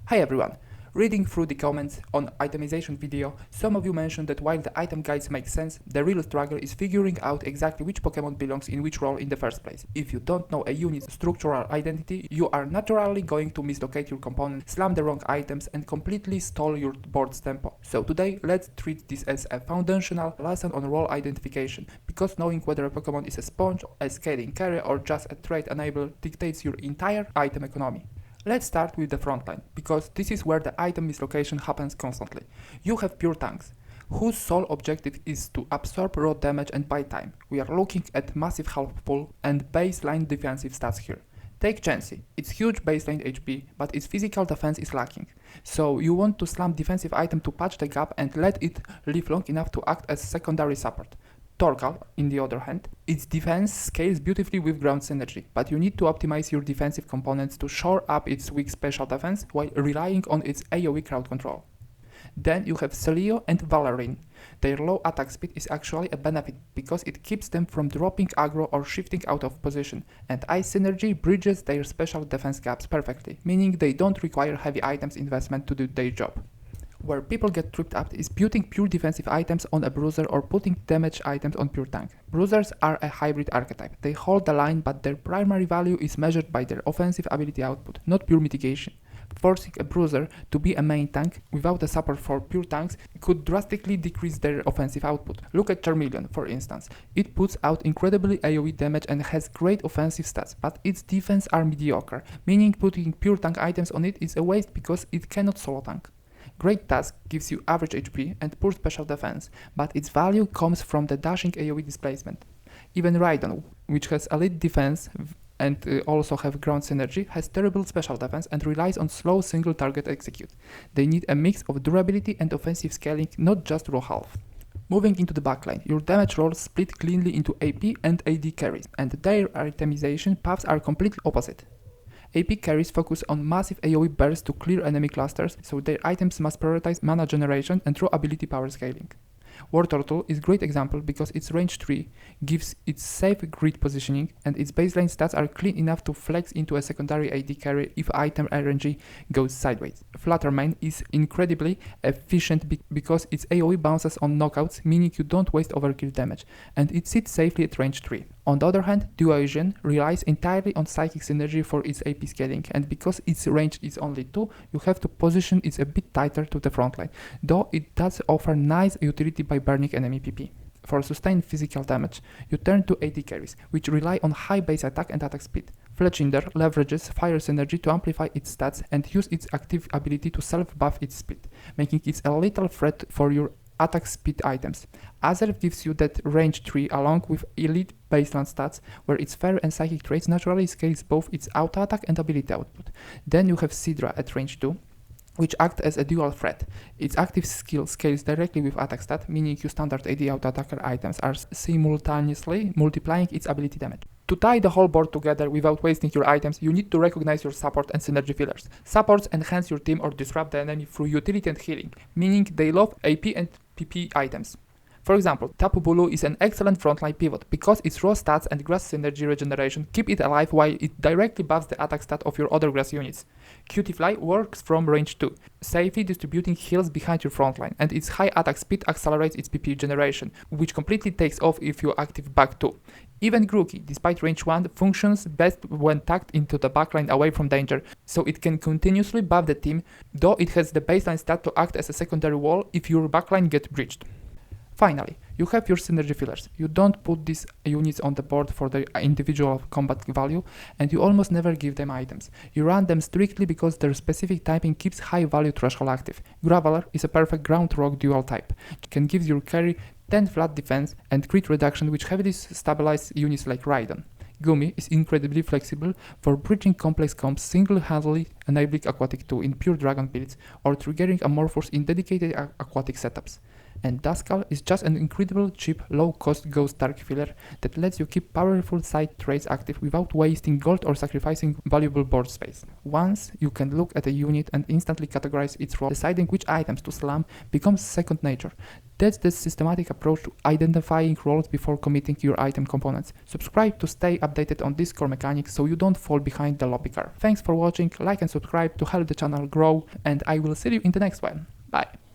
Hi everyone! Reading through the comments on itemization video, some of you mentioned that while the item guides make sense, the real struggle is figuring out exactly which Pokemon belongs in which role in the first place. If you don't know a unit's structural identity, you are naturally going to mislocate your component, slam the wrong items, and completely stall your board's tempo. So today, let's treat this as a foundational lesson on role identification, because knowing whether a Pokemon is a sponge, a scaling carrier, or just a trait enabler dictates your entire item economy. Let's start with the frontline, because this is where the item mislocation happens constantly. You have pure tanks, whose sole objective is to absorb raw damage and buy time. We are looking at massive health pool and baseline defensive stats here. Take Chansey, it's huge baseline HP, but its physical defense is lacking. So you want to slam defensive item to patch the gap and let it live long enough to act as secondary support. Torgal, on the other hand, its defense scales beautifully with ground synergy, but you need to optimize your defensive components to shore up its weak special defense while relying on its AoE crowd control. Then you have Celio and Valorine. Their low attack speed is actually a benefit because it keeps them from dropping aggro or shifting out of position, and Ice Synergy bridges their special defense gaps perfectly, meaning they don't require heavy items investment to do their job. Where people get tripped up is putting pure defensive items on a bruiser or putting damage items on pure tank. Bruisers are a hybrid archetype. They hold the line, but their primary value is measured by their offensive ability output, not pure mitigation. Forcing a bruiser to be a main tank without a support for pure tanks could drastically decrease their offensive output. Look at Charmeleon, for instance. It puts out incredibly AoE damage and has great offensive stats, but its defense are mediocre, meaning putting pure tank items on it is a waste because it cannot solo tank. Great Task gives you average HP and poor special defense, but its value comes from the dashing AoE displacement. Even Rhydon, which has elite defense and also have ground synergy, has terrible special defense and relies on slow single target execute. They need a mix of durability and offensive scaling, not just raw health. Moving into the backline, your damage rolls split cleanly into AP and AD carries, and their itemization paths are completely opposite. AP carries focus on massive AoE bursts to clear enemy clusters, so their items must prioritize mana generation and raw ability power scaling. War Turtle is a great example because its range 3 gives its safe grid positioning and its baseline stats are clean enough to flex into a secondary AD carry if item RNG goes sideways. Fluttermane is incredibly efficient because its AoE bounces on knockouts, meaning you don't waste overkill damage, and it sits safely at range 3. On the other hand, Duosion relies entirely on psychic synergy for its AP scaling, and because its range is only 2, you have to position it a bit tighter to the frontline, though it does offer nice utility by burning enemy PP. For sustained physical damage, you turn to AD carries, which rely on high base attack and attack speed. Fletchinder leverages fire synergy to amplify its stats and use its active ability to self-buff its speed, making it a lethal threat for your attack speed items. Azelf gives you that range 3 along with elite baseline stats, where its fire and psychic traits naturally scales both its auto attack and ability output. Then you have Sidra at range 2, which act as a dual threat. Its active skill scales directly with attack stat, meaning your standard AD auto-attacker items are simultaneously multiplying its ability damage. To tie the whole board together without wasting your items, you need to recognize your support and synergy fillers. Supports enhance your team or disrupt the enemy through utility and healing, meaning they love AP and PP items. For example, Tapu Bulu is an excellent frontline pivot because its raw stats and grass synergy regeneration keep it alive while it directly buffs the attack stat of your other grass units. Cutifly works from range 2, safely distributing heals behind your frontline, and its high attack speed accelerates its PP generation, which completely takes off if you active back 2. Even Grookey, despite range 1, functions best when tucked into the backline away from danger, so it can continuously buff the team, though it has the baseline stat to act as a secondary wall if your backline gets breached. Finally, you have your synergy fillers. You don't put these units on the board for their individual combat value, and you almost never give them items. You run them strictly because their specific typing keeps high value threshold active. Graveler is a perfect ground rock dual type. It can give your carry 10 flat defense and crit reduction, which heavily stabilize units like Rhydon. Gumi is incredibly flexible for bridging complex comps single-handedly, enabling Aquatic 2 in pure dragon builds or triggering Amorphous in dedicated aquatic setups. And Duskull is just an incredible cheap, low-cost ghost target filler that lets you keep powerful side traits active without wasting gold or sacrificing valuable board space. Once you can look at a unit and instantly categorize its role, deciding which items to slam becomes second nature. That's the systematic approach to identifying roles before committing your item components. Subscribe to stay updated on this core mechanic so you don't fall behind the lobby car. Thanks for watching, like and subscribe to help the channel grow, and I will see you in the next one. Bye!